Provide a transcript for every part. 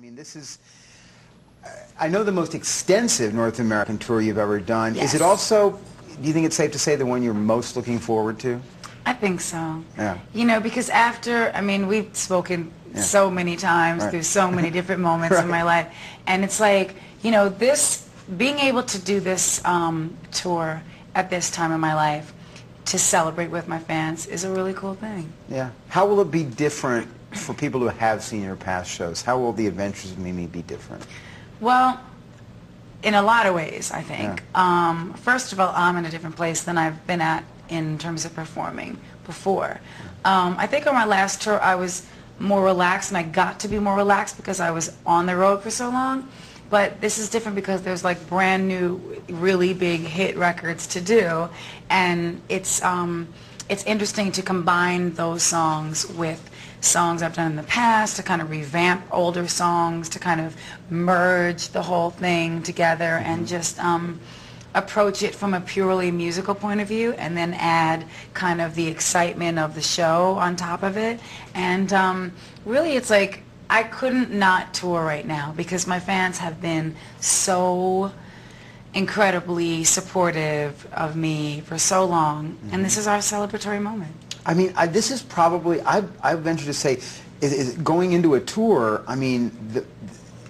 mean, this is, I know the most extensive North American tour you've ever done. Yes. Is it also, do you think it's safe to say, the one you're most looking forward to? I think so. Yeah. You know, because after, I mean, we've spoken so many times through so many different moments in my life, and it's like, you know, this, being able to do this tour at this time in my life to celebrate with my fans is a really cool thing. Yeah. How will it be different for people who have seen your past shows? How will the Adventures of Mimi be different? Well, in a lot of ways, I think. Yeah. First of all, I'm in a different place than I've been at in terms of performing before. I think on my last tour I was more relaxed, and I got to be more relaxed because I was on the road for so long. But this is different because there's like brand new, really big hit records to do, and it's interesting to combine those songs with songs I've done in the past, to kind of revamp older songs, to kind of merge the whole thing together and just approach it from a purely musical point of view, and then add kind of the excitement of the show on top of it. And really, it's like I couldn't not tour right now because my fans have been so incredibly supportive of me for so long, and this is our celebratory moment. I mean, this is probably, I venture to say, is going into a tour, I mean,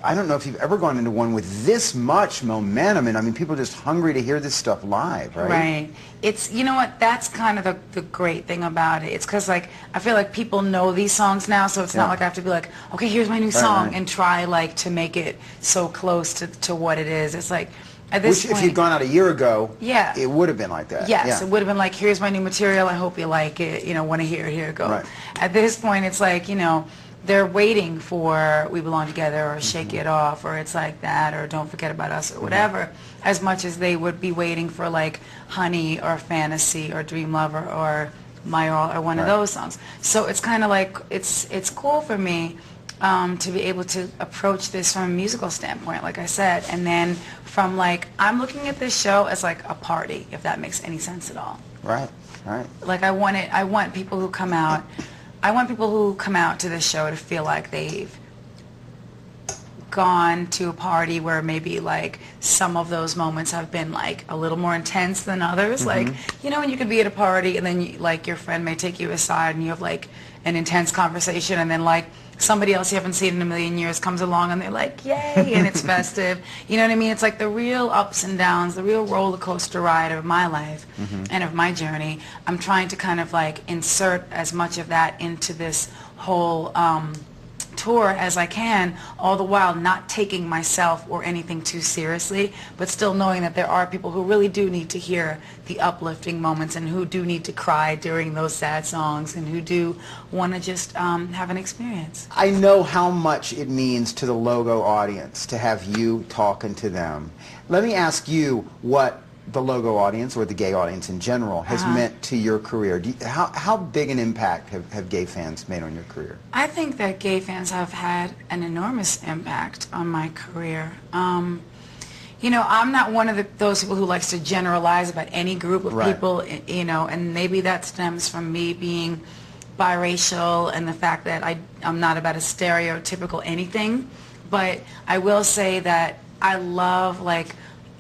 I don't know if you've ever gone into one with this much momentum, and I mean, people are just hungry to hear this stuff live, right? Right. It's, you know what, that's kind of the great thing about it. It's because, like, I feel like people know these songs now, so it's not like I have to be like, okay, here's my new song, and try, like, to make it so close to what it is. It's like, at this point, if you'd gone out a year ago, it would have been like that. Yes, it would have been like, here's my new material, I hope you like it, you know, want to hear it, here it goes. Right. At this point, it's like, you know, they're waiting for We Belong Together or Shake It Off or It's Like That or Don't Forget About Us or whatever, as much as they would be waiting for like Honey or Fantasy or Dream Lover or My All or one of those songs. So it's kind of like, it's cool for me to be able to approach this from a musical standpoint, like I said, and then from like, I'm looking at this show as like a party, if that makes any sense at all. Right, right. Like I want people who come out, to this show to feel like they've gone to a party where maybe like some of those moments have been like a little more intense than others. Like, you know, when you could be at a party and then you, like your friend may take you aside and you have like an intense conversation, and then like somebody else you haven't seen in a million years comes along and they're like, yay, and it's festive. You know what I mean? It's like the real ups and downs, the real roller coaster ride of my life and of my journey. I'm trying to kind of like insert as much of that into this whole tour as I can, all the while not taking myself or anything too seriously, but still knowing that there are people who really do need to hear the uplifting moments and who do need to cry during those sad songs and who do want to just have an experience. I know how much it means to the Logo audience to have you talking to them. Let me ask you what the Logo audience, or the gay audience in general, has meant to your career. How big an impact have gay fans made on your career? I think that gay fans have had an enormous impact on my career. You know, I'm not one of those people who likes to generalize about any group of people, you know, and maybe that stems from me being biracial and the fact that I'm not about a stereotypical anything. But I will say that I love, like,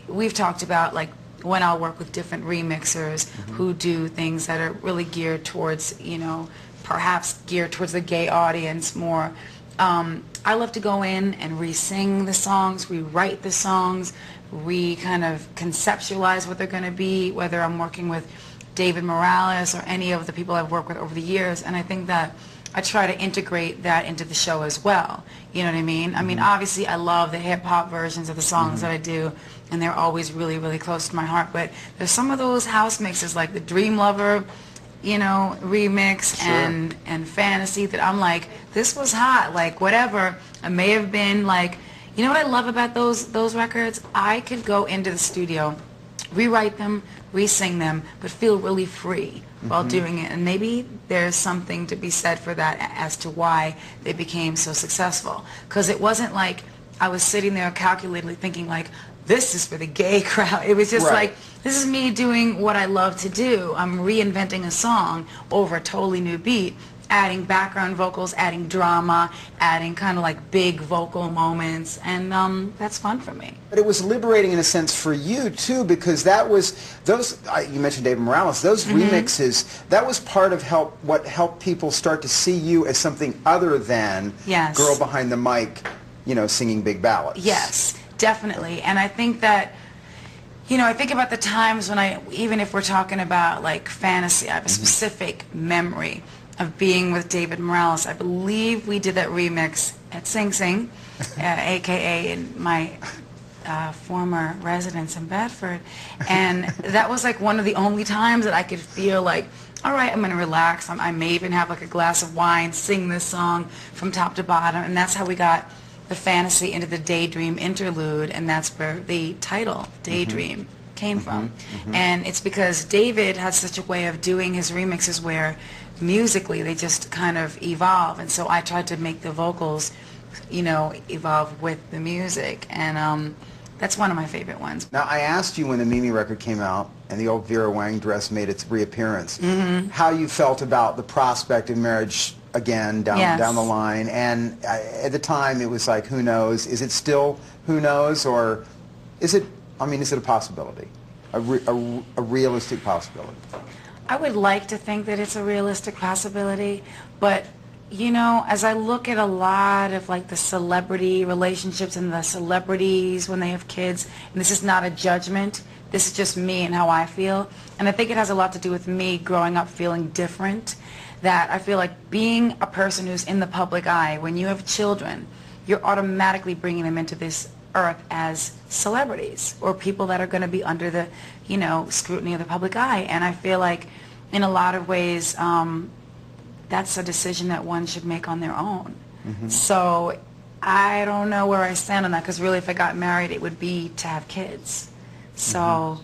we've talked about, like, when I'll work with different remixers who do things that are really geared towards, you know, perhaps geared towards the gay audience more. I love to go in and re-sing the songs, rewrite the songs, kind of conceptualize what they're going to be, whether I'm working with David Morales or any of the people I've worked with over the years. And I think that I try to integrate that into the show as well. You know what I mean? I mean, obviously, I love the hip-hop versions of the songs that I do, and they're always really, really close to my heart. But there's some of those house mixes, like the Dream Lover, you know, remix and Fantasy, that I'm like, this was hot, like, whatever. I may have been like, you know what I love about those records? I could go into the studio, rewrite them, re-sing them, but feel really free while doing it. And maybe there's something to be said for that as to why they became so successful. Because it wasn't like I was sitting there calculatedly thinking like, this is for the gay crowd. It was just like, this is me doing what I love to do. I'm reinventing a song over a totally new beat, adding background vocals, adding drama, adding kind of like big vocal moments, and that's fun for me. But it was liberating in a sense for you too, because that was you mentioned David Morales, those remixes, that was part of what helped people start to see you as something other than girl behind the mic, you know, singing big ballads. Yes, definitely. And I think that, you know, I think about the times when even if we're talking about like fantasy, I have a specific memory of being with David Morales. I believe we did that remix at Sing Sing, aka in my former residence in Bedford, and that was like one of the only times that I could feel like, all right, I'm going to relax. I may even have like a glass of wine, sing this song from top to bottom, and that's how we got the fantasy into the Daydream interlude, and that's where the title Daydream came from. And it's because David had such a way of doing his remixes where musically they just kind of evolve, and so I tried to make the vocals, you know, evolve with the music, and that's one of my favorite ones. Now, I asked you when the Mimi record came out and the old Vera Wang dress made its reappearance, how you felt about the prospect of marriage again down the line, and at the time it was like, who knows? Is it still who knows, or is it, I mean, is it a possibility, a realistic possibility? I would like to think that it's a realistic possibility, but you know, as I look at a lot of like the celebrity relationships and the celebrities when they have kids, and this is not a judgment, this is just me and how I feel, and I think it has a lot to do with me growing up feeling different, that I feel like being a person who's in the public eye, when you have children, you're automatically bringing them into this earth as celebrities or people that are going to be under the, you know, scrutiny of the public eye. And I feel like in a lot of ways that's a decision that one should make on their own. So I don't know where I stand on that, because really if I got married it would be to have kids. So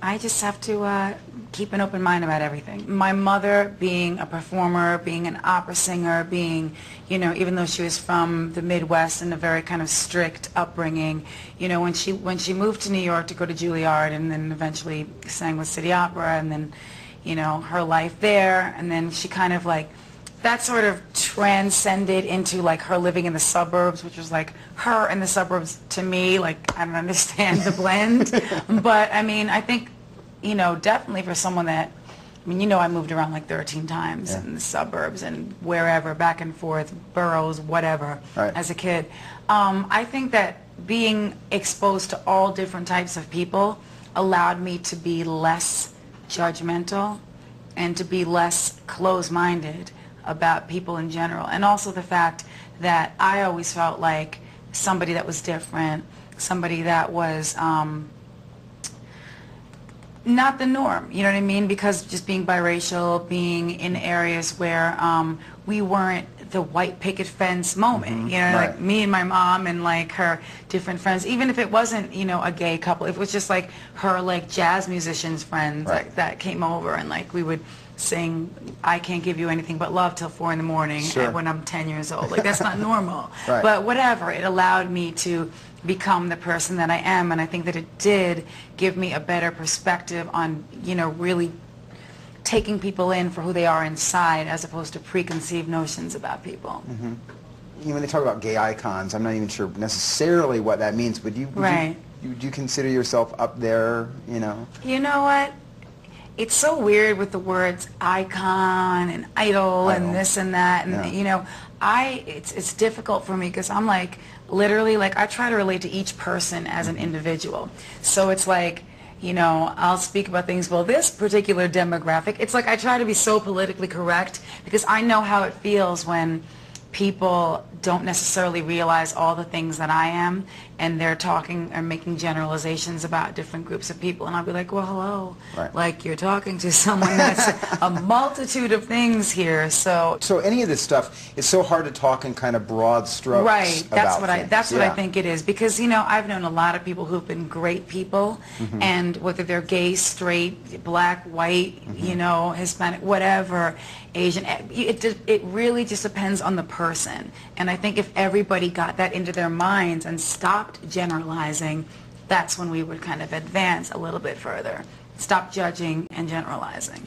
I just have to keep an open mind about everything. My mother, being a performer, being an opera singer, being, you know, even though she was from the Midwest and a very kind of strict upbringing, you know, when she moved to New York to go to Juilliard and then eventually sang with City Opera, and then, you know, her life there, and then she kind of like, that sort of transcended into like her living in the suburbs, which was like her in the suburbs to me. Like, I don't understand the blend. But I mean, I think, you know, definitely for someone that, I mean, you know, I moved around like 13 times in the suburbs and wherever, back and forth, boroughs, whatever, as a kid. I think that being exposed to all different types of people allowed me to be less judgmental and to be less closed-minded about people in general, and also the fact that I always felt like somebody that was different, somebody that was not the norm, you know what I mean? Because just being biracial, being in areas where we weren't the white picket fence moment, you know, like me and my mom and like her different friends, even if it wasn't, you know, a gay couple, if it was just like her like jazz musicians friends that came over, and like we would sing I Can't Give You Anything But Love till 4 in the morning when I'm 10 years old. Like, that's not normal. But whatever, it allowed me to become the person that I am, and I think that it did give me a better perspective on, you know, really taking people in for who they are inside as opposed to preconceived notions about people. You know, when they talk about gay icons, I'm not even sure necessarily what that means, but would you consider yourself up there, you know? You know what? It's so weird with the words icon and idol and this and that, and you know, it's difficult for me because I'm like, literally, like, I try to relate to each person as an individual. So it's like, you know, I'll speak about things, well, this particular demographic, it's like I try to be so politically correct because I know how it feels when people don't necessarily realize all the things that I am, and they're talking or making generalizations about different groups of people, and I'll be like, well, hello, like, you're talking to someone that's a multitude of things here. So any of this stuff, it's so hard to talk in kind of broad strokes that's what I think it is, because, you know, I've known a lot of people who've been great people, and whether they're gay, straight, black, white, you know, Hispanic, whatever, Asian, it really just depends on the person. And I think if everybody got that into their minds and stopped generalizing, that's when we would kind of advance a little bit further. Stop judging and generalizing.